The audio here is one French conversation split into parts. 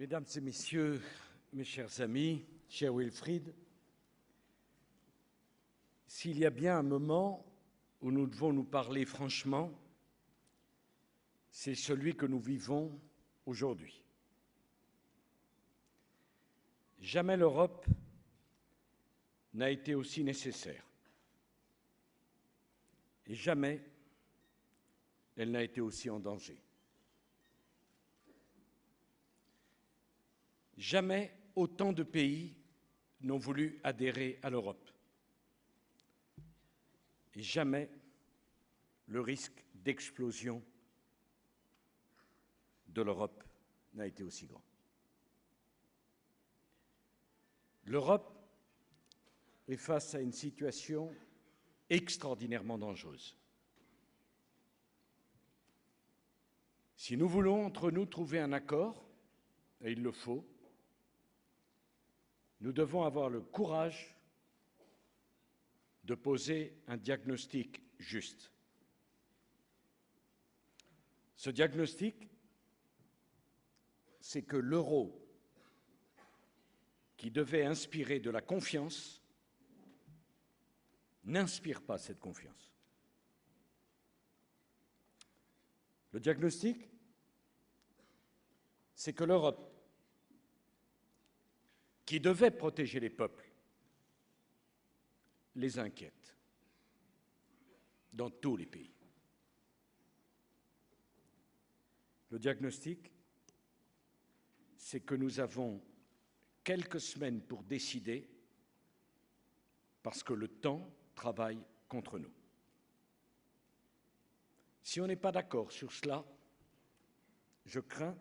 Mesdames et messieurs, mes chers amis, cher Wilfried, s'il y a bien un moment où nous devons nous parler franchement, c'est celui que nous vivons aujourd'hui. Jamais l'Europe n'a été aussi nécessaire. Et jamais elle n'a été aussi en danger. Jamais autant de pays n'ont voulu adhérer à l'Europe. Et jamais le risque d'explosion de l'Europe n'a été aussi grand. L'Europe est face à une situation extraordinairement dangereuse. Si nous voulons entre nous trouver un accord, et il le faut, nous devons avoir le courage de poser un diagnostic juste. Ce diagnostic, c'est que l'euro, qui devait inspirer de la confiance, n'inspire pas cette confiance. Le diagnostic, c'est que l'Europe, qui devait protéger les peuples, les inquiète dans tous les pays. Le diagnostic, c'est que nous avons quelques semaines pour décider parce que le temps travaille contre nous. Si on n'est pas d'accord sur cela, je crains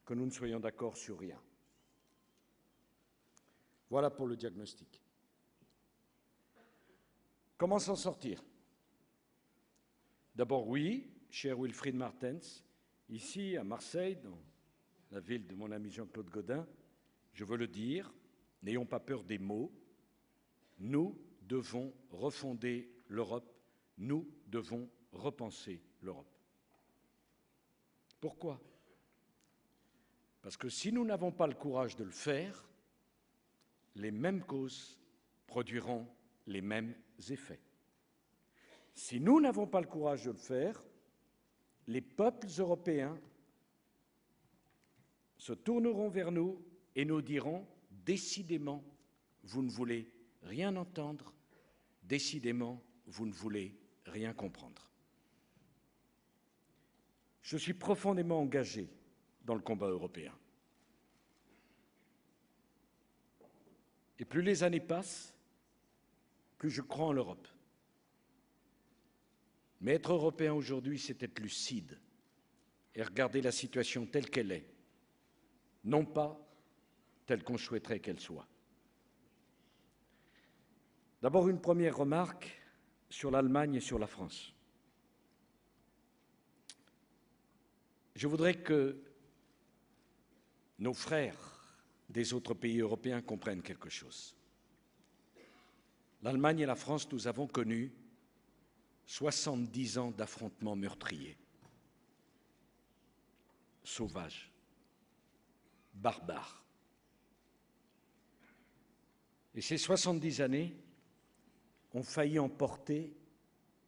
que nous ne soyons d'accord sur rien. Voilà pour le diagnostic. Comment s'en sortir? D'abord, oui, cher Wilfried Martens, ici à Marseille, dans la ville de mon ami Jean-Claude Gaudin, je veux le dire, n'ayons pas peur des mots, nous devons refonder l'Europe, nous devons repenser l'Europe. Pourquoi? Parce que si nous n'avons pas le courage de le faire, les mêmes causes produiront les mêmes effets. Si nous n'avons pas le courage de le faire, les peuples européens se tourneront vers nous et nous diront « Décidément, vous ne voulez rien entendre, décidément, vous ne voulez rien comprendre. » Je suis profondément engagé dans le combat européen. Et plus les années passent, plus je crois en l'Europe. Mais être européen aujourd'hui, c'est être lucide et regarder la situation telle qu'elle est, non pas telle qu'on souhaiterait qu'elle soit. D'abord, une première remarque sur l'Allemagne et sur la France. Je voudrais que nos frères des autres pays européens comprennent quelque chose. L'Allemagne et la France, nous avons connu 70 ans d'affrontements meurtriers, sauvages, barbares. Et ces 70 années ont failli emporter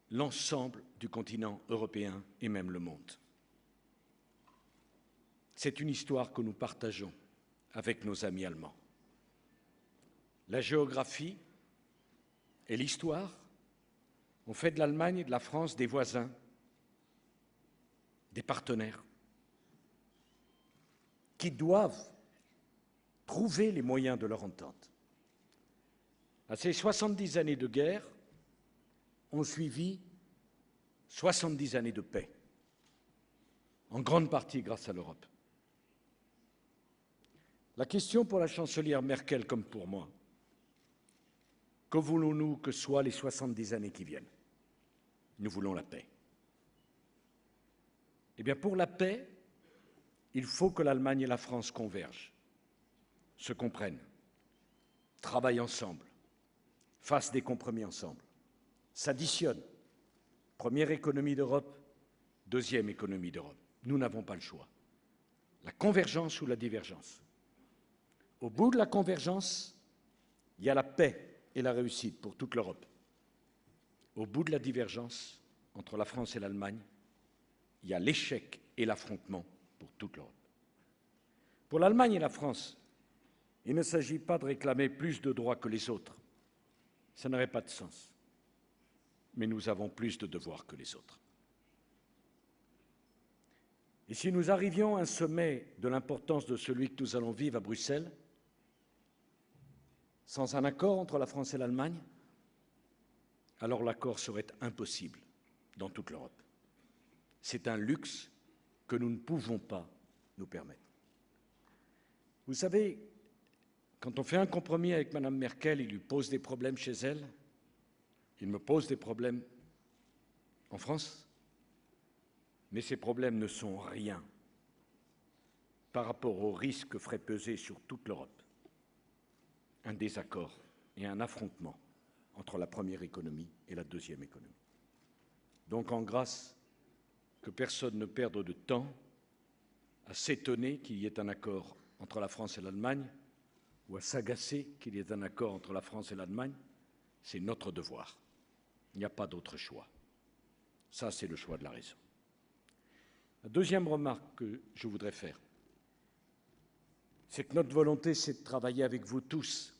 l'ensemble du continent européen et même le monde. C'est une histoire que nous partageons avec nos amis allemands. La géographie et l'histoire ont fait de l'Allemagne et de la France des voisins, des partenaires, qui doivent trouver les moyens de leur entente. À ces 70 années de guerre ont suivi 70 années de paix, en grande partie grâce à l'Europe. La question pour la chancelière Merkel comme pour moi, que voulons-nous que soient les 70 années qui viennent? Nous voulons la paix. Eh bien, pour la paix, il faut que l'Allemagne et la France convergent, se comprennent, travaillent ensemble, fassent des compromis ensemble, s'additionnent. Première économie d'Europe, deuxième économie d'Europe. Nous n'avons pas le choix. la convergence ou la divergence. Au bout de la convergence, il y a la paix et la réussite pour toute l'Europe. Au bout de la divergence entre la France et l'Allemagne, il y a l'échec et l'affrontement pour toute l'Europe. Pour l'Allemagne et la France, il ne s'agit pas de réclamer plus de droits que les autres. Ça n'aurait pas de sens. Mais nous avons plus de devoirs que les autres. Et si nous arrivions à un sommet de l'importance de celui que nous allons vivre à Bruxelles, sans un accord entre la France et l'Allemagne, alors l'accord serait impossible dans toute l'Europe. C'est un luxe que nous ne pouvons pas nous permettre. Vous savez, quand on fait un compromis avec Mme Merkel, il lui pose des problèmes chez elle, il me pose des problèmes en France, mais ces problèmes ne sont rien par rapport au risque que ferait peser sur toute l'Europe un désaccord et un affrontement entre la première économie et la deuxième économie. Donc, en grâce, que personne ne perde de temps à s'étonner qu'il y ait un accord entre la France et l'Allemagne ou à s'agacer qu'il y ait un accord entre la France et l'Allemagne, c'est notre devoir. Il n'y a pas d'autre choix. Ça, c'est le choix de la raison. La deuxième remarque que je voudrais faire, c'est que notre volonté, c'est de travailler avec vous tous,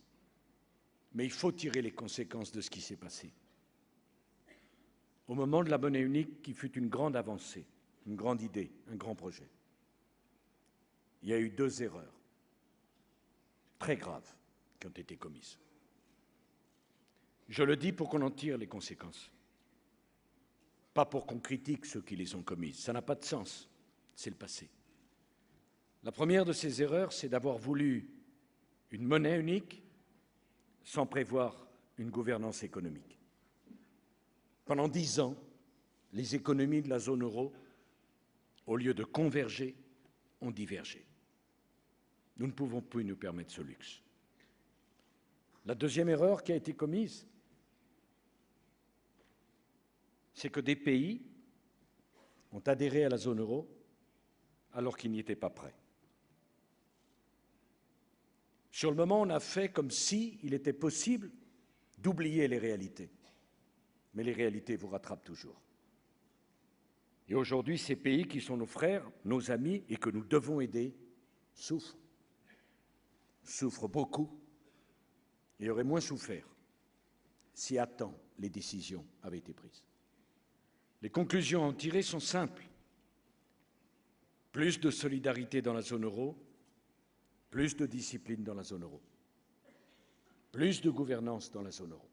mais il faut tirer les conséquences de ce qui s'est passé. Au moment de la monnaie unique, qui fut une grande avancée, une grande idée, un grand projet, il y a eu 2 erreurs très graves qui ont été commises. Je le dis pour qu'on en tire les conséquences, pas pour qu'on critique ceux qui les ont commises. Ça n'a pas de sens, c'est le passé. La première de ces erreurs, c'est d'avoir voulu une monnaie unique sans prévoir une gouvernance économique. Pendant 10 ans, les économies de la zone euro, au lieu de converger, ont divergé. Nous ne pouvons plus nous permettre ce luxe. La deuxième erreur qui a été commise, c'est que des pays ont adhéré à la zone euro alors qu'ils n'y étaient pas prêts. Sur le moment, on a fait comme s'il était possible d'oublier les réalités. Mais les réalités vous rattrapent toujours. Et aujourd'hui, ces pays qui sont nos frères, nos amis et que nous devons aider, souffrent beaucoup et auraient moins souffert si à temps les décisions avaient été prises. Les conclusions à en tirer sont simples. Plus de solidarité dans la zone euro, plus de discipline dans la zone euro, plus de gouvernance dans la zone euro.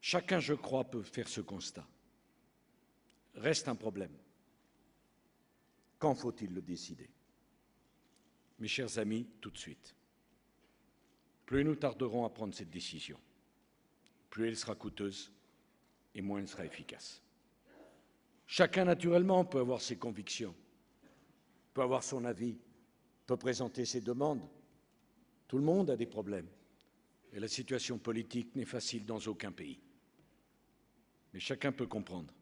Chacun, je crois, peut faire ce constat. Reste un problème. Quand faut-il le décider? Mes chers amis, tout de suite. Plus nous tarderons à prendre cette décision, plus elle sera coûteuse et moins elle sera efficace. Chacun, naturellement, peut avoir ses convictions, peut avoir son avis, peut présenter ses demandes. Tout le monde a des problèmes. Et la situation politique n'est facile dans aucun pays. Mais chacun peut comprendre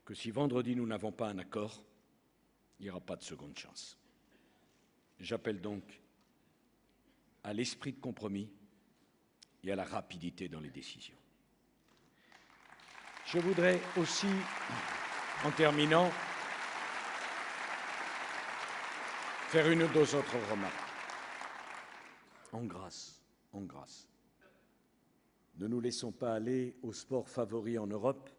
que si vendredi nous n'avons pas un accord, il n'y aura pas de seconde chance. J'appelle donc à l'esprit de compromis et à la rapidité dans les décisions. Je voudrais aussi, en terminant, faire une ou deux autres remarques. En grâce, ne nous laissons pas aller au sport favori en Europe,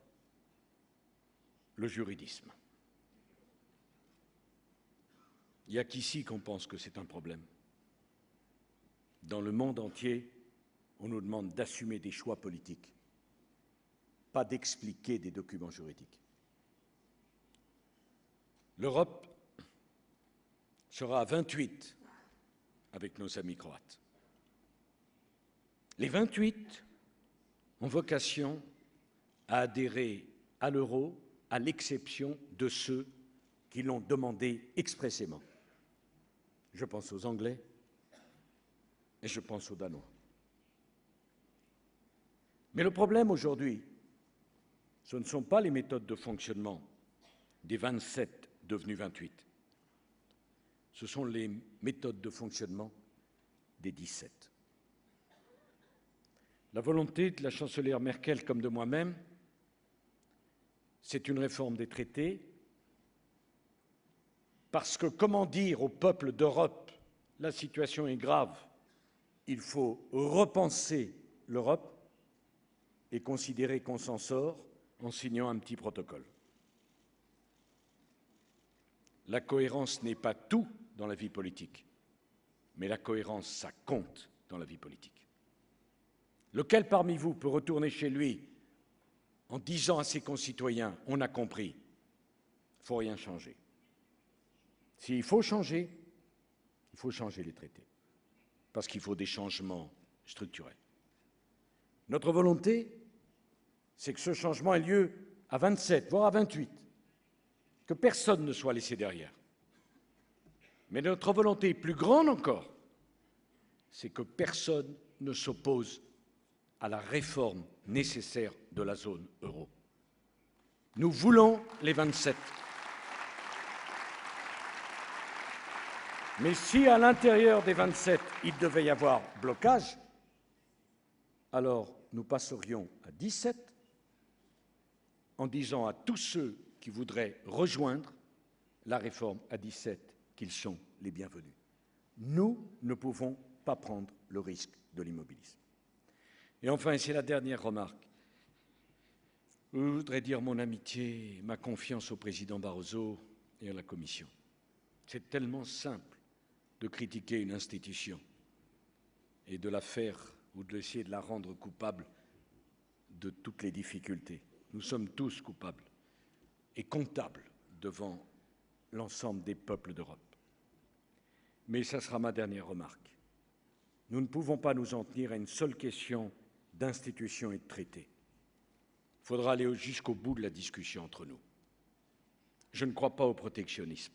le juridisme. Il n'y a qu'ici qu'on pense que c'est un problème. Dans le monde entier, on nous demande d'assumer des choix politiques, pas d'expliquer des documents juridiques. L'Europe sera à 28 avec nos amis croates. Les 28 ont vocation à adhérer à l'euro, à l'exception de ceux qui l'ont demandé expressément. Je pense aux Anglais et je pense aux Danois. Mais le problème aujourd'hui, ce ne sont pas les méthodes de fonctionnement des 27 devenus 28. Ce sont les méthodes de fonctionnement des 17. La volonté de la chancelière Merkel comme de moi-même, c'est une réforme des traités, parce que comment dire au peuple d'Europe, la situation est grave, il faut repenser l'Europe et considérer qu'on s'en sort en signant un petit protocole. La cohérence n'est pas tout dans la vie politique, mais la cohérence, ça compte dans la vie politique. Lequel parmi vous peut retourner chez lui en disant à ses concitoyens « on a compris, il ne faut rien changer ». S'il faut changer les traités, parce qu'il faut des changements structurels. Notre volonté, c'est que ce changement ait lieu à 27, voire à 28, que personne ne soit laissé derrière. Mais notre volonté plus grande encore, c'est que personne ne s'oppose à la réforme nécessaire de la zone euro. Nous voulons les 27. Mais si à l'intérieur des 27, il devait y avoir blocage, alors nous passerions à 17 en disant à tous ceux qui voudraient rejoindre la réforme à 17 qu'ils sont les bienvenus. Nous ne pouvons pas prendre le risque de l'immobilisme. Et enfin, et c'est la dernière remarque, je voudrais dire mon amitié, ma confiance au président Barroso et à la Commission. C'est tellement simple de critiquer une institution et de la faire ou d'essayer de la rendre coupable de toutes les difficultés. Nous sommes tous coupables et comptables devant l'ensemble des peuples d'Europe. Mais ça sera ma dernière remarque. Nous ne pouvons pas nous en tenir à une seule question d'institutions et de traités. Il faudra aller jusqu'au bout de la discussion entre nous. Je ne crois pas au protectionnisme.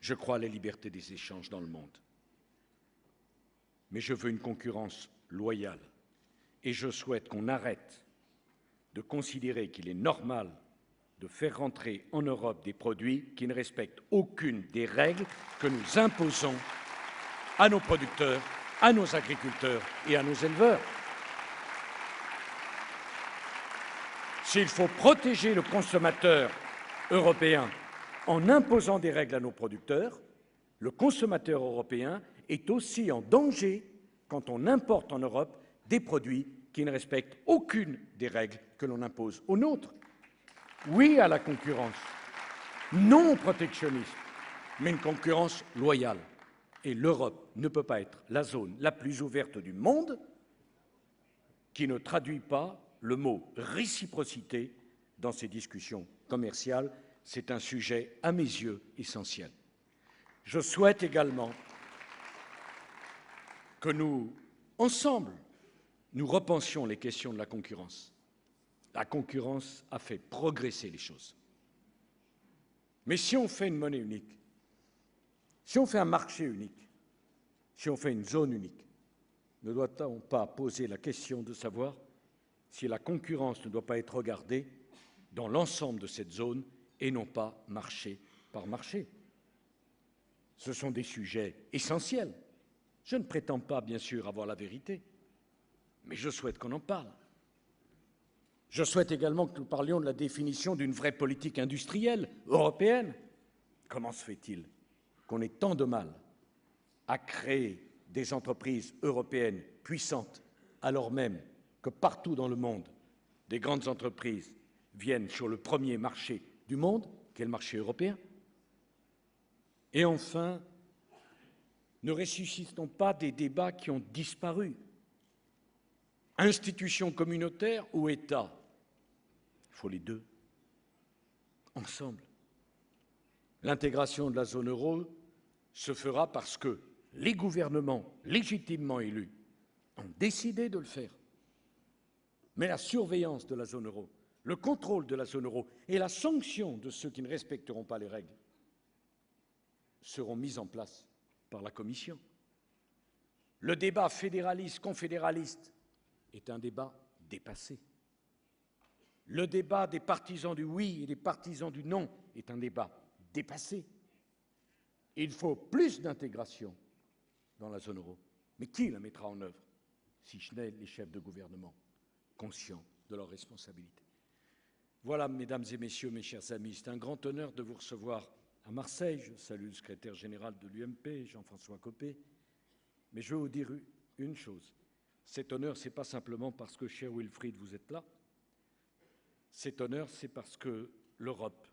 Je crois à la liberté des échanges dans le monde. Mais je veux une concurrence loyale. Et je souhaite qu'on arrête de considérer qu'il est normal de faire rentrer en Europe des produits qui ne respectent aucune des règles que nous imposons à nos producteurs, à nos agriculteurs et à nos éleveurs. S'il faut protéger le consommateur européen en imposant des règles à nos producteurs, le consommateur européen est aussi en danger quand on importe en Europe des produits qui ne respectent aucune des règles que l'on impose aux nôtres. Oui à la concurrence, non au protectionnisme, mais une concurrence loyale. Et l'Europe ne peut pas être la zone la plus ouverte du monde qui ne traduit pas le mot réciprocité dans ses discussions commerciales. C'est un sujet, à mes yeux, essentiel. Je souhaite également que nous, ensemble, nous repensions les questions de la concurrence. La concurrence a fait progresser les choses. Mais si on fait une monnaie unique, si on fait un marché unique, si on fait une zone unique, ne doit-on pas poser la question de savoir si la concurrence ne doit pas être regardée dans l'ensemble de cette zone et non pas marché par marché? Ce sont des sujets essentiels. Je ne prétends pas, bien sûr, avoir la vérité, mais je souhaite qu'on en parle. Je souhaite également que nous parlions de la définition d'une vraie politique industrielle européenne. Comment se fait-il qu'on ait tant de mal à créer des entreprises européennes puissantes, alors même que partout dans le monde, des grandes entreprises viennent sur le premier marché du monde, qui est le marché européen? Et enfin, ne ressuscitons pas des débats qui ont disparu. Institutions communautaires ou État? Il faut les deux, ensemble. L'intégration de la zone euro se fera parce que les gouvernements légitimement élus ont décidé de le faire. Mais la surveillance de la zone euro, le contrôle de la zone euro et la sanction de ceux qui ne respecteront pas les règles seront mises en place par la Commission. Le débat fédéraliste-confédéraliste est un débat dépassé. Le débat des partisans du oui et des partisans du non est un débat dépassé. Il faut plus d'intégration dans la zone euro. Mais qui la mettra en œuvre, si ce n'est les chefs de gouvernement, conscients de leurs responsabilités? Voilà, mesdames et messieurs, mes chers amis, c'est un grand honneur de vous recevoir à Marseille. Je salue le secrétaire général de l'UMP, Jean-François Copé. Mais je veux vous dire une chose. Cet honneur, ce n'est pas simplement parce que, cher Wilfried, vous êtes là. Cet honneur, c'est parce que l'Europe,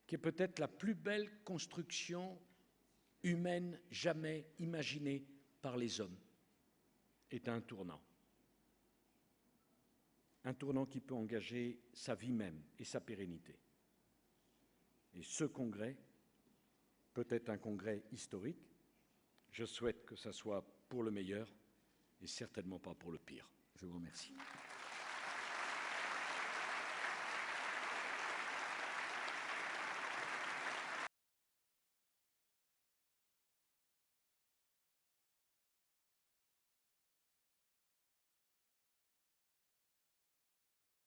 qui est peut-être la plus belle construction humaine jamais imaginée par les hommes, est à un tournant. Un tournant qui peut engager sa vie même et sa pérennité. Et ce congrès peut être un congrès historique. Je souhaite que ça soit pour le meilleur et certainement pas pour le pire. Je vous remercie.